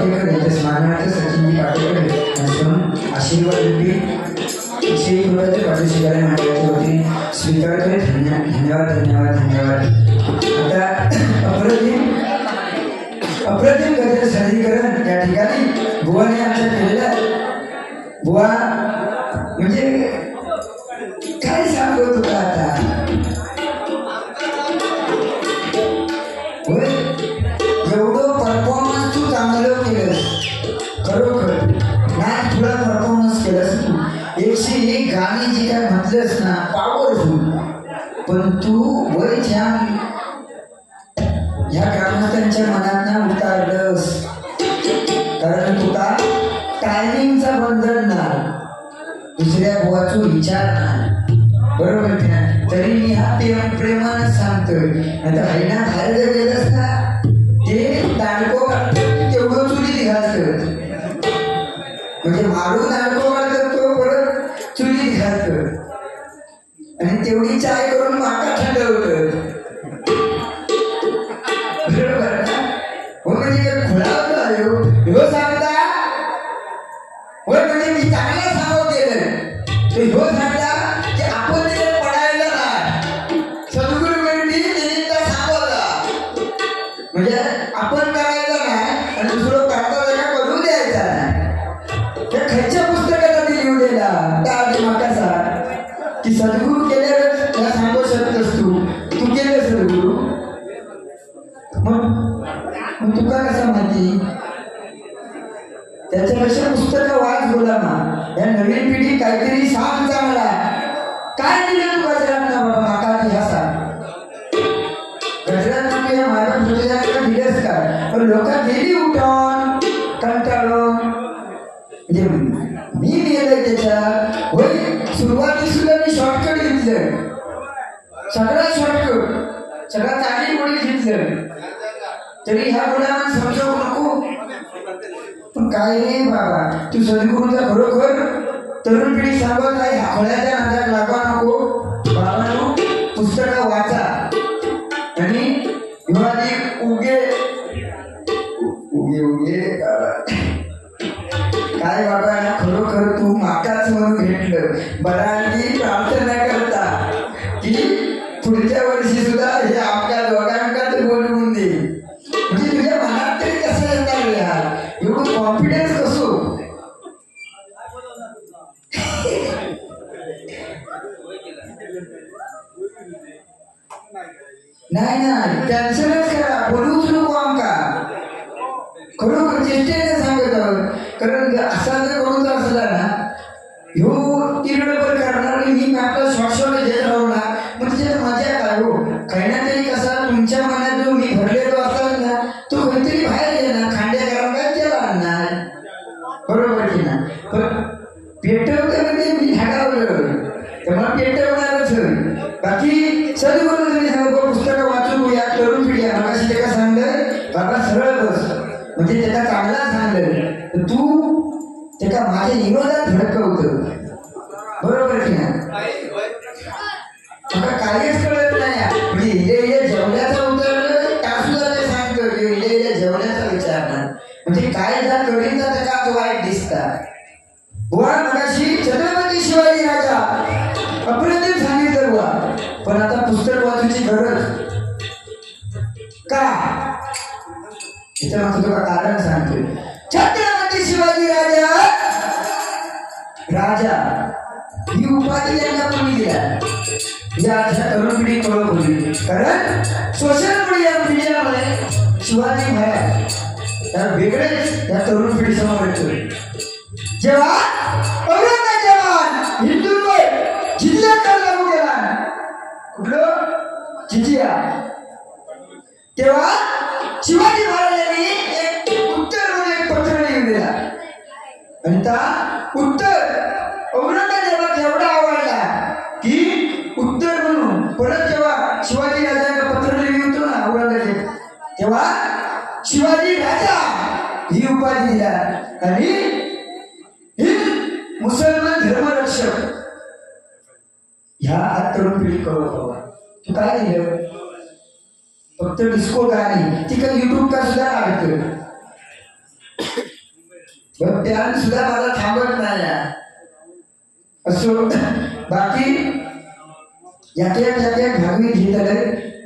पाटेकर यांच्या स्मरणार्थ सचिनजी पाटेकर यांच्याकडून आशीर्वाद रुपी श्री गुरुराज पाटील मंडळाच्या वतीने स्वीकारतोय. धन्यवाद धन्यवाद धन्यवाद. आता अप्रतिम गजेंद्र सादरीकरण या ठिकाणी बुवाने आमच्या केलेला. बुवा म्हणजे काय सांगू तुला आता. एवढं परफॉर्मन्स तू चांगलं केलंस खरोखर. नाही तुला परफॉर्मन्स केलंस तू 101 गाणी जी काय म्हटलंस ना पॉवरफुल. पण तू वय छान ह्या ग्रामस्थांच्या मनात ना उतारलंस. कारण तुला टायमिंगचा बंधन नाही, दुसऱ्या बुवाचा विचार नाही. बरोबर ना. तरी मी हा प्रेमानं सांगतोय. आता आईना बाहेर जर गेलंस ना ते दांडको तेवढं चुली घालत म्हणजे मारून दांडको करतो परत चुली घालत आणि तेवढी चाय करून माका थंडवत. बरोबर ना. हो म्हणजे खुळावलं हो सांगता. हो म्हणजे मी चांगला सांगू केलं तो हो सांगता की आपण तिथे पडायला नाही. सद्गुरू वेळी त्यांनी सांगवला म्हणजे आपण करायचं नाही आणि दुसरं करता जगा करू द्यायचा नाही. त्या खायच्या पुस्तकाला ते लिहून दिला त्या आधी माकाचा की सद्गुरू केल्यावर त्याला सांगू शकतोस तू केलं सद्गुरू. मग तुका कसं माहिती. त्याच्यापेक्षा पुस्तकं वाच बोलामा. या नवीन पिढी काहीतरी सांग चांगला. काय दिलं तू गजरात ना बाबा माका ती हसा. गजरात तू या माझ्या प्रयोजनाला दिलंस काय. पण लोक गेली उठून कंटाळून म्हणजे मी गेलं त्याच्या होय. सुरुवातीसुद्धा मी शॉर्टकट घेतलं. सगळा शॉर्टकट सगळा चांगली गोळी घेतलं. तरी ह्या मुलांना समजावू नको. पण काय रे बाबा तू सद्गुरूचा खरोखर तरुण पिढी सांगत आहे ह्या खोळ्याच्या नादात लागवा नको. बाबांनो पुस्तकं वाचा आणि युवानी उगे उगे उगे काय बाबा खरोखर तू माकाच म्हणून भेटलं. बरांनी प्रार्थना करता की पुढच्या वर्षी सुद्धा हे आपल्या दोघांकाच बोलवून दे. म्हणजे तुझ्या मनात तरी कसं येणार यार एवढं कॉन्फिडन्स कसो. नाही नाही कॅन्सलच करा बोलूच नको आमका. खरोखर चेष्टेने सांगत आहोत. कारण असा जर करूचा असला ना ह्यो तिरडपर करणार आणि मी आपला श्वासोला घेत राहू ना मग त्याच्यात मजा काय हो. काही ना तरी कसा तुमच्या मनात जो मी भरलेलो असाल ना तो काहीतरी बाहेर येणार. खांड्या करून काय त्याला आणणार. बरोबर की ना. पण पेटवतं म्हणजे मी ढाकावलं तेव्हा पेटवणारच. बाकी सद्गुरू तुम्ही सांगतो पुस्तकं वाचून या तरुण पिढी मागाशी त्याला सांगलं बाबा सरळ बस म्हणजे त्याला चांगला सांगलं तर तू त्याला माझ्या विरोधात भडकवतं. बरोबर की ना. मला काहीच कळत नाही म्हणजे इले जेवण्याचं उतरलं त्यासुद्धा ते सांगतो की इले जेवण्याचा विचारणार म्हणजे काय जर करीन तर त्याला वाईट दिसतात. बुवा मगाशी छत्रपती शिवाजी राजा अप्रतिम सांगितलं बुवा. पण आता पुस्तक वाचूची गरज का याच्या तुला कारण सांगतोय. छत्रपती शिवाजी राजा ही उपाधी यांना कोणी दिला या तरुण पिढी कळत होती. कारण सोशल मीडियामुळे शिवाजी महाराज त्या वेगळेच या तरुण पिढी समोर येतो. जेव्हा औरंगजेबान हिंदूंवर जिल्हा कर लागू केला कुठलं जिजिया तेव्हा शिवाजी महाराजांनी एक उत्तर म्हणून एक पत्र लिहून दिला आणि त्या उत्तर औरंगजेबाला एवढा आवडला की उत्तर म्हणून परत जेव्हा शिवाजी राजांना पत्र लिहिलं होतं ना औरंगजेब तेव्हा शिवाजी राजा ही उपाधी दिला आणि हिंद मुसलमान धर्मरक्षक ह्या तरुण पिढी कळवतो. तू काय दिलं फक्त डिस्को गाणी ती काही युट्यूब का सुद्धा लागतं. पण त्याने सुद्धा मला थांबत नाही असो. बाकी यात्या भागवीत घेत आले.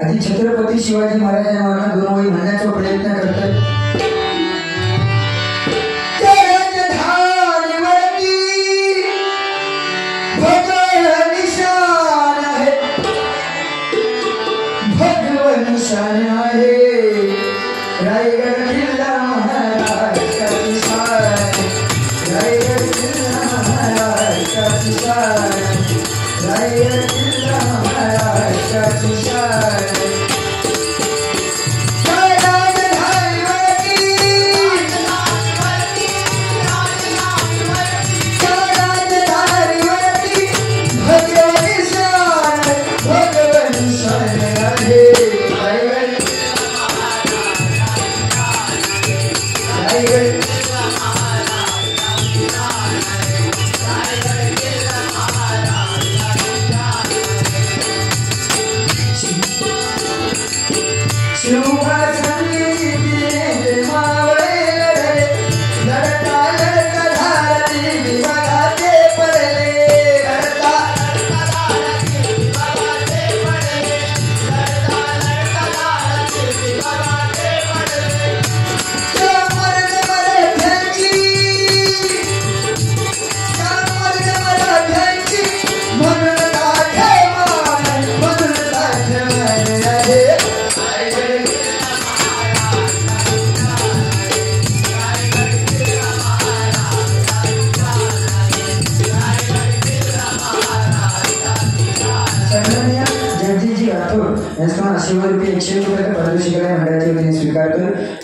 आधी छत्रपती शिवाजी महाराजांना 2 ओळी म्हणण्याचा प्रयत्न करतात. निशान आहे रायगड किल्ला महाराष्ट्राची शान, रायगड किल्ला महाराष्ट्राची शान, रायगड किल्ला महाराष्ट्राची शान.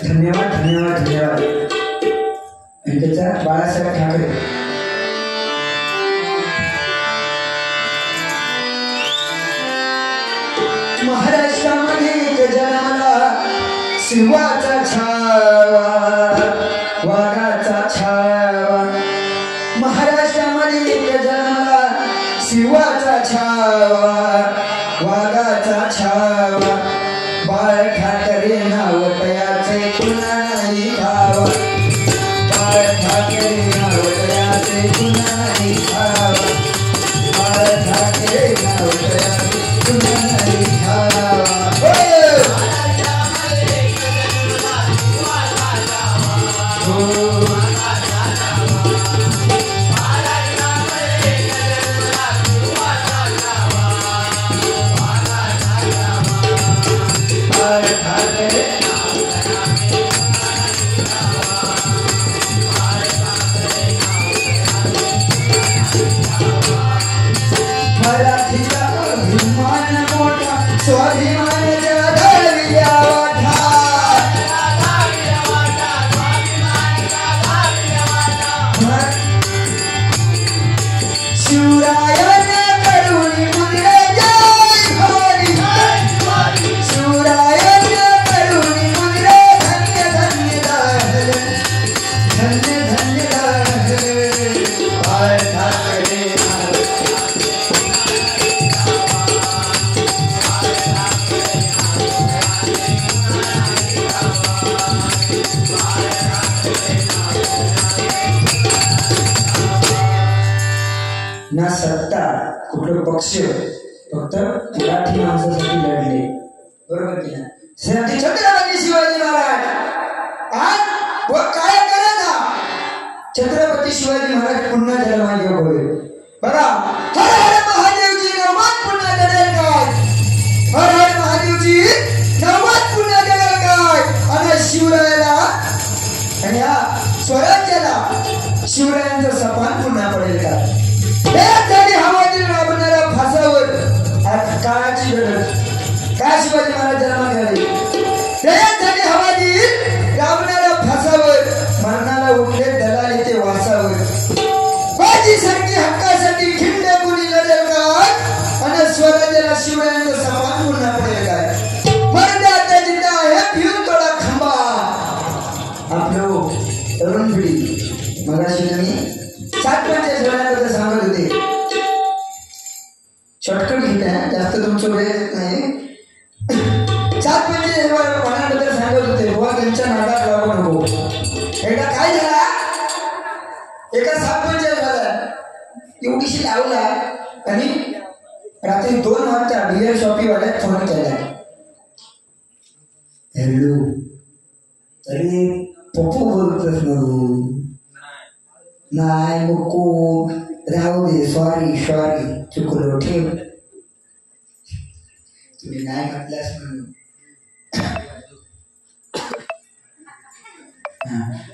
धन्यवाद धन्यवाद धन्यवाद. आणि त्याचा बाळासाहेब ठाकरे. महाराष्ट्रामध्ये जन्माला शिवाचा छावा, वाघाचा छावा. महाराष्ट्रामध्ये जन्माला शिवाचा छावा, वाघाचा छावा. बाळ ठाकरे नाव तयाचे पुन्हा नाही खावा, बाळ ठाकरे नाव तयाचे पुन्हा नाही खावा, बाळ ठाकरे नाव तयाचे पुन्हा नाही खावा. ना सत्ता कुठलं पक्ष, फक्त मराठी माणसासाठी लढले. बरोबर की ना. छत्रपती शिवाजी महाराज आज व काय करत. छत्रपती शिवाजी महाराज पुन्हा जन्माला होईल. बघा, हर हर महादेवजी नवत पुन्हा जडेल काय, हर हर महादेवजी नवत पुन्हा जडेल काय. आणि शिवरायाला आणि या स्वराज्याला शिवरायांचं सपान पुन्हा पडेल का. त्यासाठी हवातील राबणाऱ्या फासावर काळाची गरज. काय शिवाजी महाराज जन्माला आले, त्यासाठी हवातील राबणाऱ्या फासावर मरणाला उठले दलाल ते वासावर. बाजीसाठी हक्कासाठी खिंड कोणी लढेल काय. आणि स्वराज्याला शिवरायांचं सपान पुन्हा पडेल काय. मर्दाचा जिंदा आहे भिवून थोडा खंबा. आपलं तरुण पिढी मगाशी तुम्ही 7-5 जणांबद्दल सांगत होते. शॉर्टकट घेत आहे, जास्त तुमचं वेळ नाही. 7-5 जणांबद्दल सांगत होते. बुवा त्यांच्या नादात लागू नको. एकदा काय झाला, एका सापंच झाला एवढीशी लावला आणि रात्री 2 वाजता बियर शॉपीवाल्यात फोन केला. हॅलो, अरे पप्पू बोलतोस ना? नाही नको, राहू दे, सॉरी चुकलो, ठेव. तुम्ही नाही म्हटल्यास म्हणून.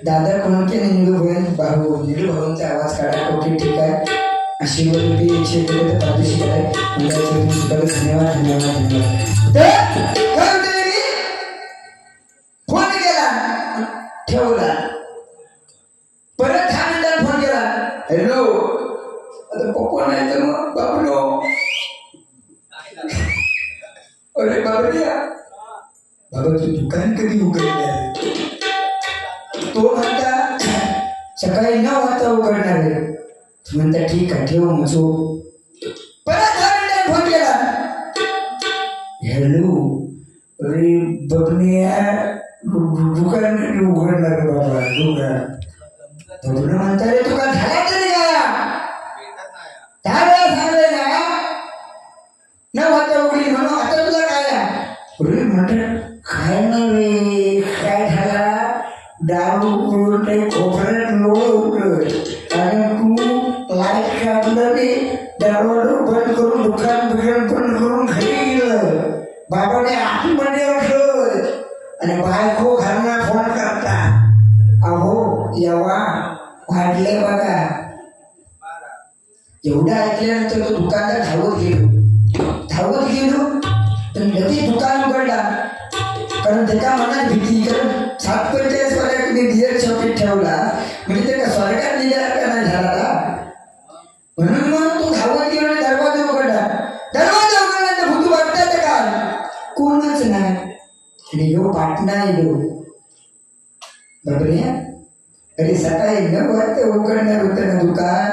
दादा कोण के निंदू भाऊंचा आवाज काढा. ओके, ठीक आहे. आशीर्वाद रुपये 100 रुपये पाठवू शिकाय धन्यवाद धन्यवाद धन्यवाद. फोन केला, ठेवला. परत 10 मिनिटात फोन केला. हॅलो, आता पप्पा नाही तर मग बाबलो. अरे बाबड्या, बाबाचं दुकान कधी उघडणार? तो म्हणता सकाळी 9 वाजता उघडणार आहे. म्हणता ठीक आहे, ठेव मजो. परत 10 मिनिटात फोन केला. हॅलो, अरे बबनिया, दुकान कधी उघडणार आहे बाबा? दुकान बबन म्हणता रे तुका झाला तरी का? 10 वेळा सांगले ना 9 वाजता उघडी म्हणून. आता तुला काय? अरे म्हणतात काय नाही, काय झाला? दारू पिऊन ते कोपऱ्यात लोळ उठलं आणि तू लाईट काढलं ते दरवाजा बंद करून दुकान बंद करून घरी गेलं. बाबाने आतमध्ये असं आणि बायको घरना फोन करता, अहो येवा वाढले बघा. एवढं ऐकल्यानंतर तो दुकानदार धावत गेलो तर लगेच दुकान उघडला. कारण त्याच्या मनात भीती, कारण 745 वाल्याने बियर शॉपीत ठेवला म्हणजे ते का स्वर्गात निघाला नाही झाला. म्हणून मग तो धावत गेलो आणि दरवाजा उघडला. तर भूत वाटतात का? कोणच नाही. आणि यो पाटणा येलो बाबऱ्या. अरे सकाळी 9 वाजता उघडणार होतं ना दुकान,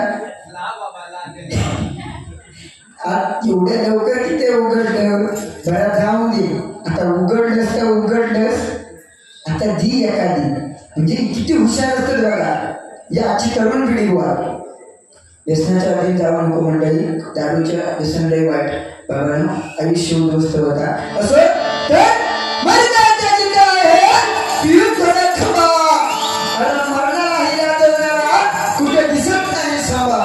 एवढ्या लवकर किती उघडलं? जरा जाऊन दे. आता उघडलंस तर उघडलंस, आता दी एखादी. म्हणजे किती हुशार असतात बघा या आजची तरुण पिढी. बुवा व्यसनाच्या अधीन जाऊ नको मंडळी. दारूच्या व्यसन लय वाईट. बाबांनो, आयुष्य उद्ध्वस्त होता. असं तर कुठे दिसत नाही साबा.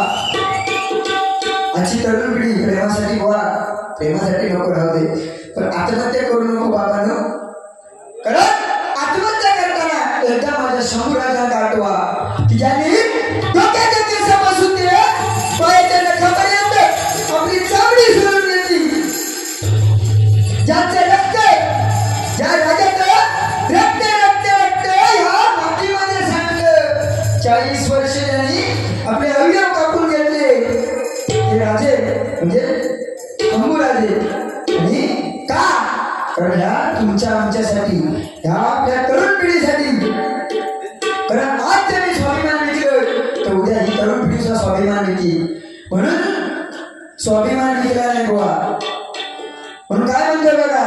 आजची तरुण पिढी प्रेमासाठी गोळा, प्रेमासाठी नको राहू दे, पण आत्महत्या करू नको बाबांनो. कारण आत्महत्या करताना एकदा माझ्या शंभूराजांना आठवा की ज्यांनी डोक्याच्या केसापासून ते पायाच्या नखापर्यंत आपली चामडी सोडून घेतली. ज्यांचे रक्त, ज्या राजाचं रक्त रक्त रक्त ह्या मातीमध्ये सांडलं. 40 वर्ष त्यांनी आपले अवयव कापून घेतले. हे राजे म्हणजे शंभूराजे. आणि का? कारण ह्या तुमच्या आमच्यासाठी, ह्या आपल्या तरुण पिढीसाठी. कारण आज त्यांनी स्वाभिमान विकलं तर उद्या ही तरुण पिढीचा स्वाभिमान विकली. म्हणून स्वाभिमान विकला नाही बुवा. म्हणून काय म्हणतो बघा,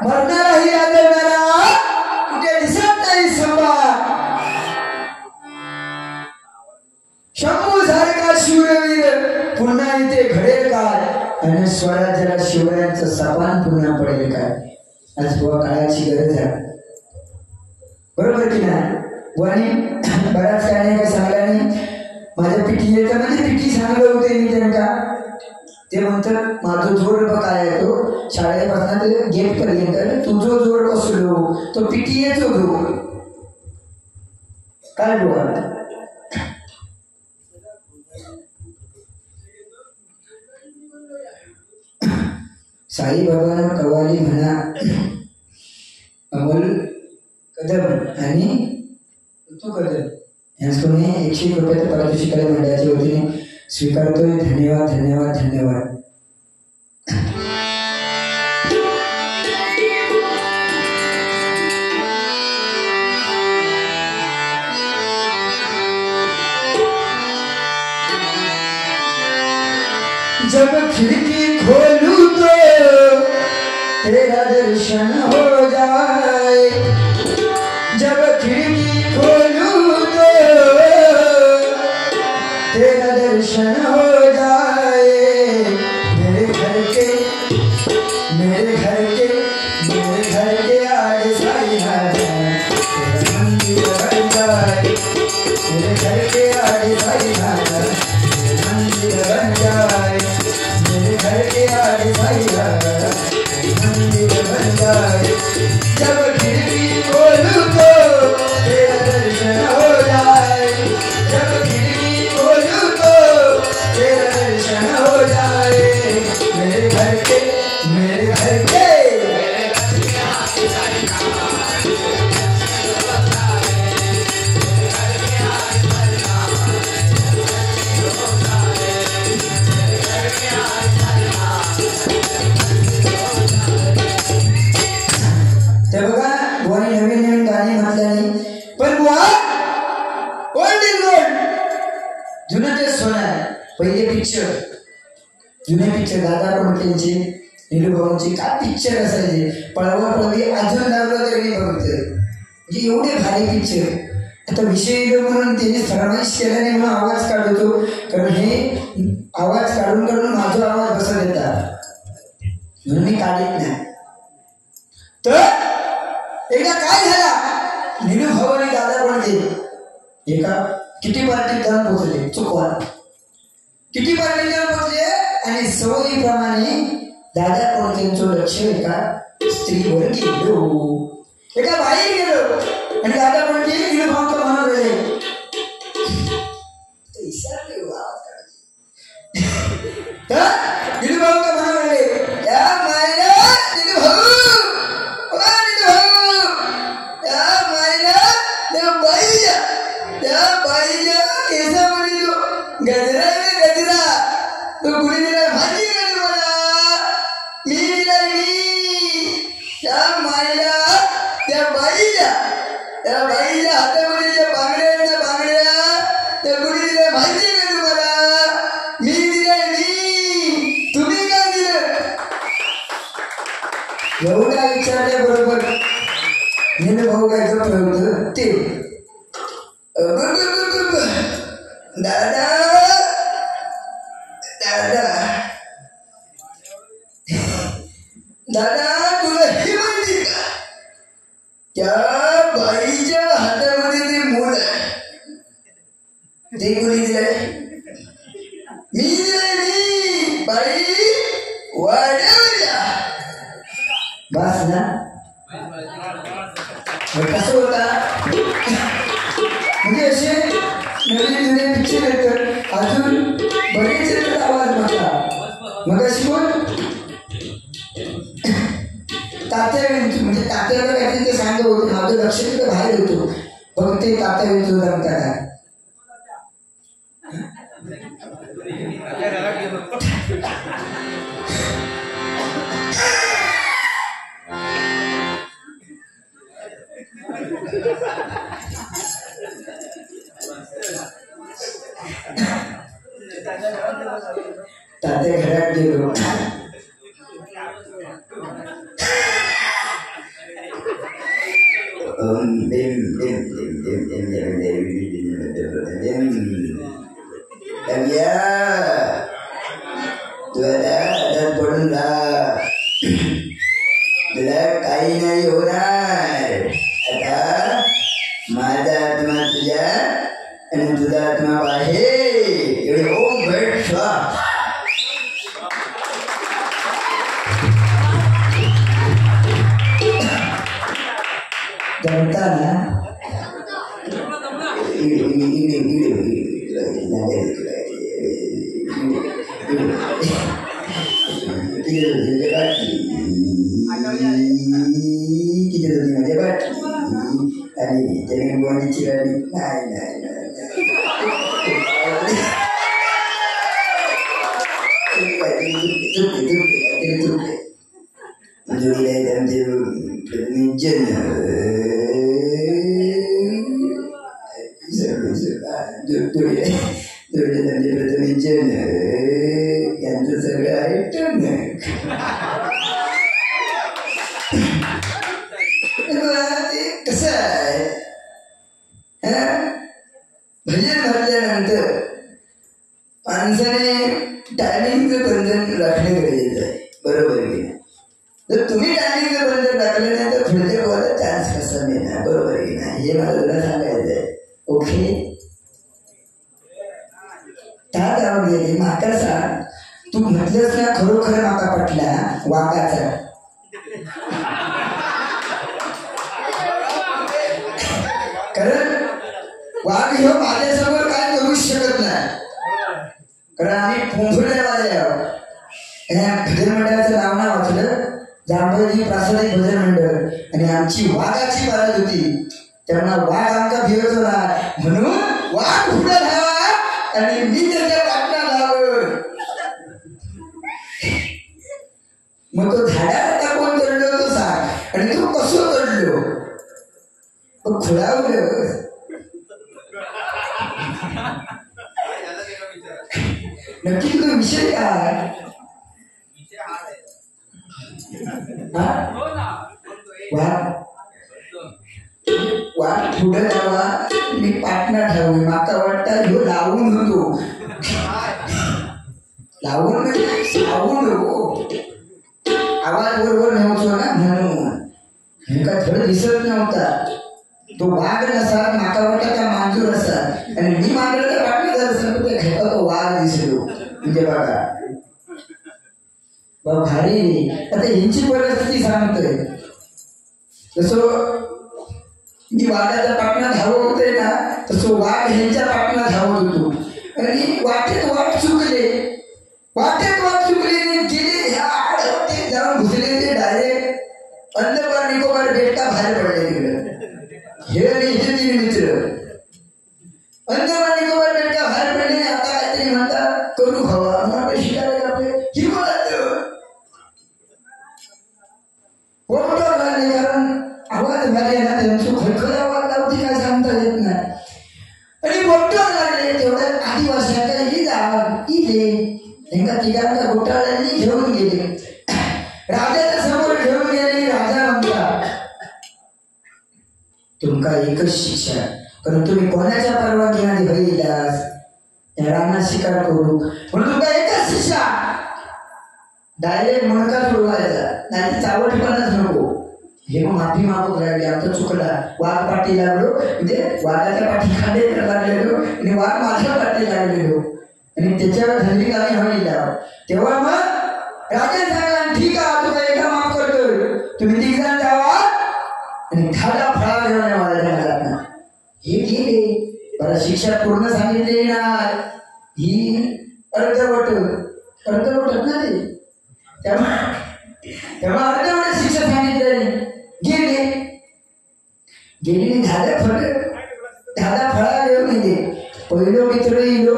मरणाराही आदरणारा कुठे दिसत नाही संभा. शंभू सारखा शूरवीर पुन्हा इथे घडेल काय? आणि स्वराज्याला शिवरायांचं सापान पुन्हा पडेल काय? आज बुवा काळाची गरज आहे, बरोबर की नाही? आणि बऱ्याच काय नाही का सांगला नाही. माझ्या पिठी येतं म्हणजे पिठी सांगलं होते मी त्यांना. ते म्हणतात माझा जोड काय येतो शाळेपासून ते गेट पर्यंत, तुझो जोड बसलो तो पिठी येतो जोड. काय बोला साईबाबा कवाली म्हणा अमोल कदम आणि ऋतू कदम यांच्याकडून 101 रुपयाचं पारितोषिक कला मंडळाच्या वतीने स्वीकारतोय. धन्यवाद धन्यवाद धन्यवाद. जब खिड़की खोलूं तो तेरा दर्शन हो जाए. जब खिड़की खोलूं तो मेरे घर के आगे भाई भाई मंदिर बन जाए, मेरे घर के आगे भाई भाई मंदिर बन जाए। जब खिड़की खोलूं तो तेरा दर्शन हो जाए, जब खिड़की खोलूं तो तेरा दर्शन हो जाए। मेरे घर के मेरे घर के बघा गोणी नवीन नवीन गाणी म्हटल्याने पण बुवा ओल्ड इज गोल्ड, जुनं ते सोनं आहे. पहिले पिक्चर जुने पिक्चर दादा कोंडकेंचे निलूभाऊंचे काय पिक्चर असायचे, पळवा पळवी अजून लावलं तरी नाही बघितलं, म्हणजे एवढे भारी पिक्चर. आता विषय म्हणून त्यांनी फरमाईश केल्याने म्हणून आवाज काढतो, कारण हे आवाज काढून काढून माझा आवाज बसत येतात म्हणून मी काढत नाही. तर एकदा काय झाला, निलू भाऊ आणि दादा कोंडके एका किती पार्टीत जाऊन पोहोचले, चुकवा किती पार्टीत जाऊन पोहोचले आणि सवयीप्रमाणे दादा कोंडकेंचं लक्ष एका स्त्रीवर गेलो, एका बाई गेलो आणि दादा कोंडके निलू भाऊंचं म्हणून राहिले तर निलू भाऊंचं म्हणून राहिले या मायला निलू भाऊ गजरा गजरा तो कुणी दिला भाजी कर मला, मी दिला मी त्या माईला त्या बाईला हातामध्ये ज्या बांगड्या बांगड्या त्या कुणी दिल्या भाजी कर मला, मी दिला मी, तुम्ही काय दिलं. एवढा विचारल्याबरोबर निलू भाऊ काय होतं ते दादा दादा दादा तुला हे माहिती का, त्या बाईच्या हातामध्ये ते मूल आहे, ते कोणी दिलंय, मी दिलंय मी, बाई वाढवल्या बस ना. कसं होता म्हणजे असे नवीन जुने पिक्चर येतात, अजून बरेच येतात आवाज म्हटला. मग अशी कोण तात्या म्हणजे तात्याला काहीतरी ते सांगत होते, माझं लक्ष तिथं बाहेर होतो, बघ ते तात्या विंचू जमता काय. तात्या घरात गेलो, पडून राहा, तुला काही नाही होणार. आता माझा आत्मा तुझ्या आणि तुझा आत्मा बाहेर, एवढे ओम भट स्वाहा. जमता ना आणि त्याने गोडीची गाडी नाही नाही यांचं सगळं आहे टणक. कसं आहे भजन म्हटल्यानंतर माणसाने टायमिंगचं बंधन राखणे गरजेचं आहे, बरोबर की नाही. जर तुम्ही टायमिंगचं बंधन राखलं नाही तर पुढच्या बोलायला चान्स कसा मिळणार, बरोबर की नाही. हे मला तुला सांगायचं आहे. ओके. ता जाऊन गेले. म्हाका सांग, तू म्हटलंस ना खरोखर माका पटला वाघाचा. कारण वाघ ह्यो माझ्यासमोर काय करूच शकत नाही. कारण आम्ही पोंभुर्ण्यावाले आहोत. भजन मंडळाचं नाव ना वाचलं, जांभळी प्रासादिक भजन मंडळ, आणि आमची वाघाची पारद होती. तेव्हा वाघ आमचा भिवत होता, म्हणून वाघ पुढे धावा आणि मी त्याच्या पाठला धावल. मग तो झाडाला कोण चढलो तो सांग, आणि तो कसं चढलो खुळावलं. नक्की तो विषय काय? वाट पुढे जावा मी पाटणा ठेवू. माका वाटता ह्यो लावून होतो, लावून म्हणजे सावून हो. आवाज बरोबर नव्हतो ना, म्हणून का थोडं दिसत नव्हता. तो वाघ नसा, माका वाटता का मांजूर असा, आणि मी मांजर तर पाटणा झालं असं ते घेता तो वाघ दिसलो. म्हणजे बघा भारी. आता यांची परिस्थिती सांगतोय. जसं मी वाघाच्या पाटणा धावत होते ना, तसं वाघ ह्यांच्या पाटणा धावत होतो. आणि वाटेत वाट चुकले, गेले ह्या आडवटे जाऊन घुसले. ते डायरेक्ट अंदमान निकोबार बेटा बाहेर पडले तिकडे. हे आणि हे तीन मित्र अंदमान निकोबार बेटा बाहेर पडले. आता काहीतरी म्हणतात करू हवा, मग शिकायला आपले ही कारण आवाज झाले ना त्यांचं खळखळ आवाज लावती काय सांगता येत नाही. आणि बोटावर लागले तेवढ्यात आदिवासीच्या ही जाग इले एका तिघांच्या बोटाळ्यांनी घेऊन गेले. राजाच्या समोर घेऊन गेले. राजा म्हणतात तुमका एकच शिक्षा, कारण तुम्ही कोणाच्या परवानगीने बघितलास या रानात शिकार करू, म्हणून तुमका एकच शिक्षा. डायरेक्ट म्हणका सोडवायचा, नाही चावटपणाच नको. हे मग माफी मागून राहिले, आमचा चुकला. वाघ पाठी लागलो, म्हणजे वाघाच्या पाठी खांदे लागलेलो आणि वाघ माझ्या पाठी लागलेलो, आणि त्याच्यावर धनवी आम्ही म्हणला. तेव्हा मग राजा सांगा ठीक आहे, तुला एका माफ करतोय, तुम्ही तिघजण जावा आणि खाला फळा घेऊन या माझ्या. हे गेले. बरं शिक्षा पूर्ण सांगितली नाही, ही अर्धवट ना ते. तेव्हा अर्धवट शिक्षा सांगितली. गेले झाला फळा घेऊन गेले. पहिलो मित्र इलो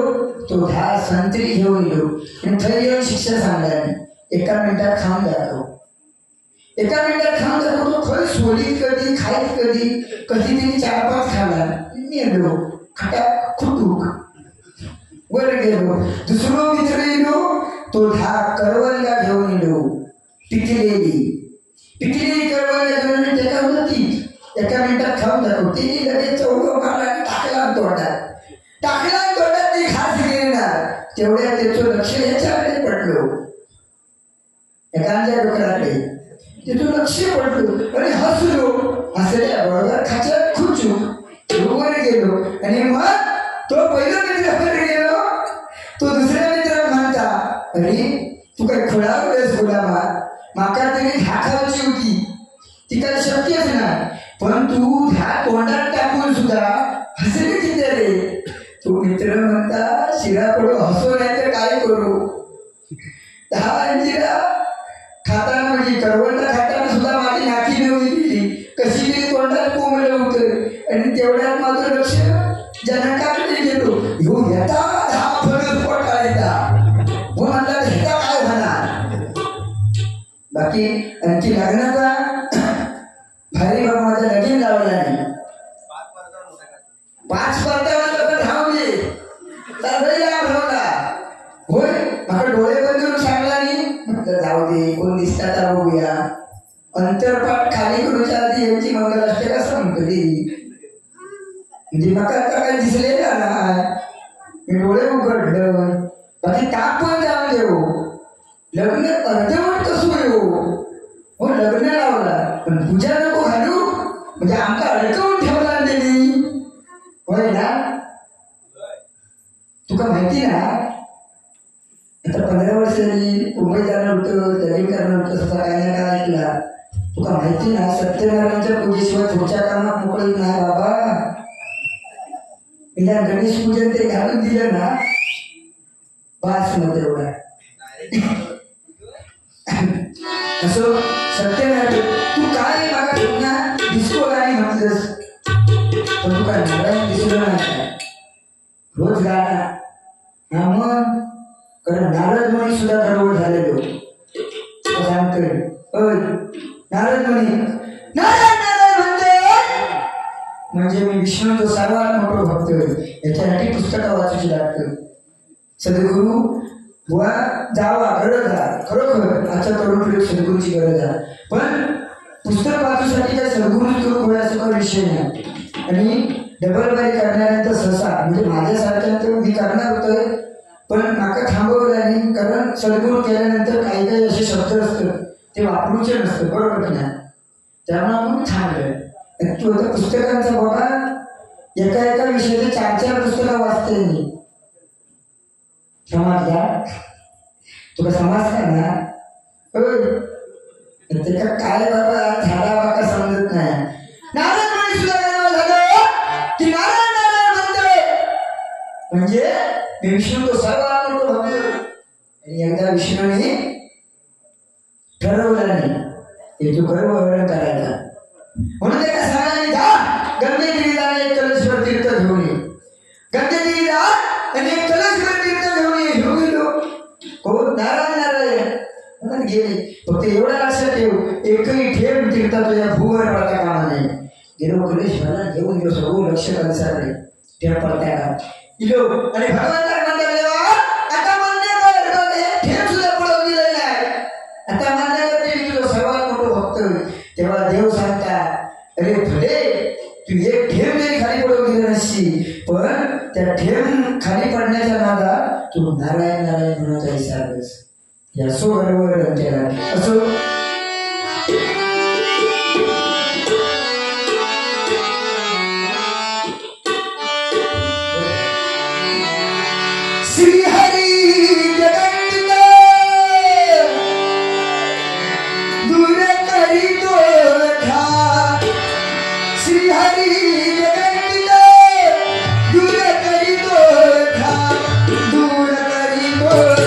तो 10 संत्री घेऊन इलो, आणि थंय येऊन शिक्षा सांगला. एका मिनिटात खाऊन दाखव. तो खय सोलीत कधी खाईत कधी त्यांनी 4-5 खाला. नेलो खटा खुटूक वर गेलो. दुसरो मित्र इलो तो 10 करवंदा घेऊन इलो, पिकलेली करवंदा घेऊन त्याच्या होती. एका मिनिटात खाऊन दाखव. तिने लगेच चौक मारला, टाकला तोंडात. ती खास घेणार. तेवढ्या त्याचं लक्ष याच्याकडे पडलो, एखाद्या डोक्याकडे त्याचं लक्ष पडलो आणि हसल्या बरोबर खाच्यात खुचू वर गेलो. आणि मग तो पहिला मित्र गेलो. तो दुसऱ्या मित्राला म्हणता अरे तू काय खुळावलंस गुलामा, माका तरी खाखावची होती, ती काय शक्यच नाही, पण तू ह्या तोंडात टाकून सुद्धा हसले किती रे. तो मित्र म्हणता शिरा पडू, हसो नाही तर काय करू. 10 अंजिरा खाताना म्हणजे करवंदा खाताना सुद्धा माझी नाकी नव्हती गेली, कशी तरी तोंडात कोंबलं होतं. आणि तेवढ्यात माझं लक्ष जनकाकडे गेलो. ह्यो येता 10 फणस पोटा येता, हो म्हणला ह्याचा काय होणार. बाकी आणखी लग्नाचा भारी बाबा माझा लगीन लावला नाही. 5 परतावर धावले होय. माका डोळे बंद करून सांगला नाही. म्हटलं जाऊ दे, कोण दिसता तर बघूया. अंतरपाठ खाली करूच्या आधी यांची मंगलाष्टका संपली. म्हणजे माका आता काही दिसलेला नाही. मी डोळे उघडलं. बाकी ताप पण जाऊन देऊ. लग्न अर्धवट कसं येऊ. हो लग्न लावला पण पूजा नको घालू, म्हणजे आमचा अडकवून ठेवला त्यांनी. होय ना. तुका माहिती ना, आता 15 वर्ष झाली मुंबईत जाणार होतं, दलित करणार होतं, तसा काय ना काय ऐकला. तुका माहिती ना, सत्यनारायणच्या पूजेशिवाय पुढच्या कामात मोकळी नाही बाबा. या गणेश पूजन ते घालून दिलं ना, बास मध्ये एवढा. असं सत्यनारायण तू काय बघा पुन्हा डिस्को गाणी म्हटलंस, पण तू काय नारायण दिसलं नाही रोज गाणं. हा मग कारण नारद मुनी सुद्धा दररोज झालेलो सांगतोय. नारद मुनी नारायण नारायण म्हणते म्हणजे मी विष्णूचा सर्वात मोठा भक्त. याच्यासाठी पुस्तकं वाचूची लागतं. सद्गुरू बुवा जावा गरज आहे, खरोखर आजच्या तरुण पिढीत सद्गुरूची गरज आहे. पण पुस्तक वाचूसाठी काय सद्गुरूच करू गोळ्याचा काही विषय नाही. आणि डबल बारी करणाऱ्यांचा सहसा म्हणजे माझ्यासारख्या मी करणार होतोय, पण माका थांबवलं नाही. कारण सद्गुरू केल्यानंतर काही काही असे शब्द असतात ते वापरूचे नसतं, बरोबर की नाही. त्यामुळे मग थांबलं. तू आता पुस्तकांचा बाबा एका एका विषयाचे 4-4 पुस्तकं वाचते मी. समजला तुला समजता ना. ते काय बाबा झाडा बाबा समजत नाही. नारायण मुनी सुद्धा झालं की नारायण नारायण म्हणते म्हणजे मी विष्णू तो सर्वात मोठा भक्त. आणि एकदा विष्णूने ठरवलं नाही हे तू गर्वहरण करायचा, म्हणून त्याला सांगायला जा गंगेगिरीला एक कलशवर तीर्थ घेऊन ये. गंगेगिरीला आणि एक कलशवर तीर्थ घेऊन ये. घेऊन गेलो कोण नारायण नारायण गेले. फक्त एवढा लक्षात ठेव, एकही ठेव तीर्थ तुझ्या भूवर पडता कामा नाही. गेलो कलेश्वराला घेऊन गेलो, सर्व लक्ष कलशाकडे ठेव पडत्या का गेलो. आणि भगवंताला म्हणतात देवा आता मान्य कर, ठेव सुद्धा पडवून दिलं नाही, आता मान्य करते तुझं सर्वात मोठं भक्त. तेव्हा देव सांगता अरे भले तू एक ठेव जरी खाली पडवून दिलं नसती, पण त्या ठेव खाली पडण्याच्या नादात तू नारायण नारायण म्हणत विसरलंस. यासो बरोबर केला असो. श्री हरी जगत दूर करी तो था. श्री हरी जगत दूर करी तो था, दूर करी तो था.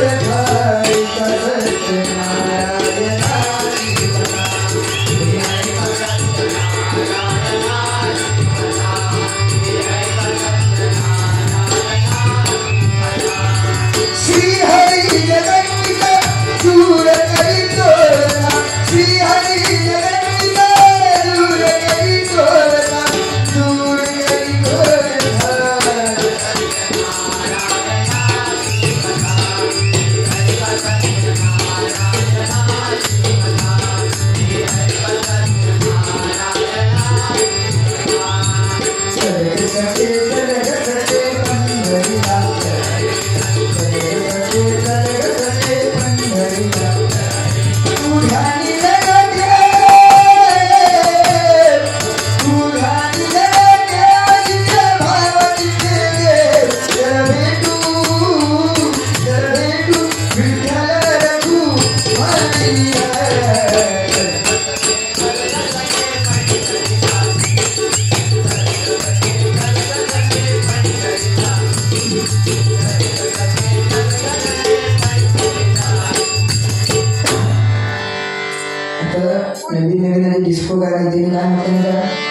नवीन डिस्को गाणी त्यांनी काय म्हटलं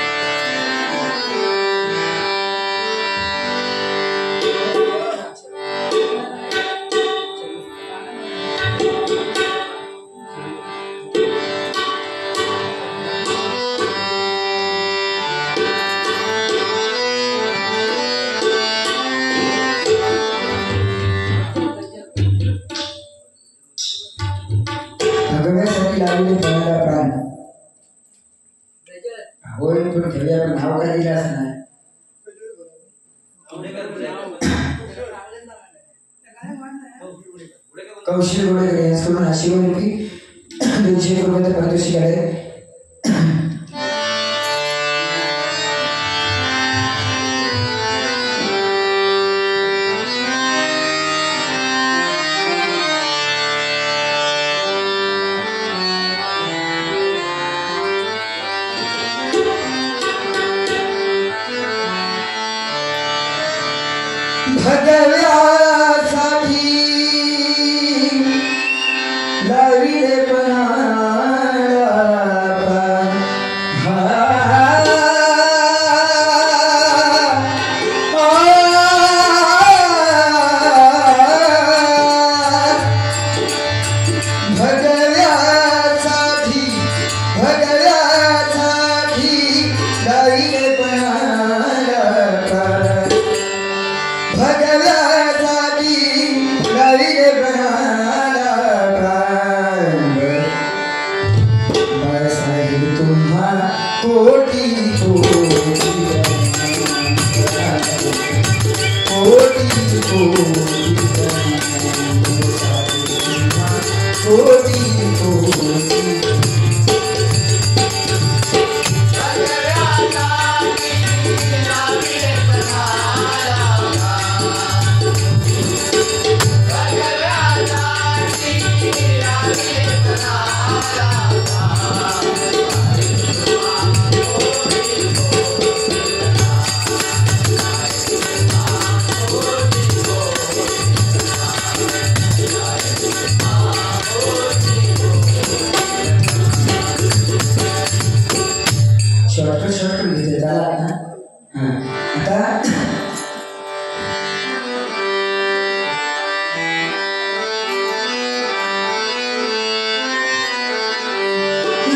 भगव्यासाठी लावले बनाला प्राण. होय पण खरी आपण नाव काय दिलं असं नाही. कौशल गोडेकर यांच्याकडून 80 रुपये 200 रुपयाचं पारितोषिक आहे. भगव्यासाठी लाविले पणाला प्राण भगव्यासाठी लाविले पणाला प्राण भगव्यासाठी लाविले पणाला प्राण बाळासाहेब तुम्हा कोटी कोटी कोटी कोटी कोटी शॉर्टकट घेतले त्याला ना. आता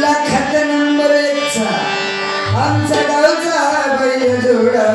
लाखात नंबर 1चा आमचा गावचा बैल जोडा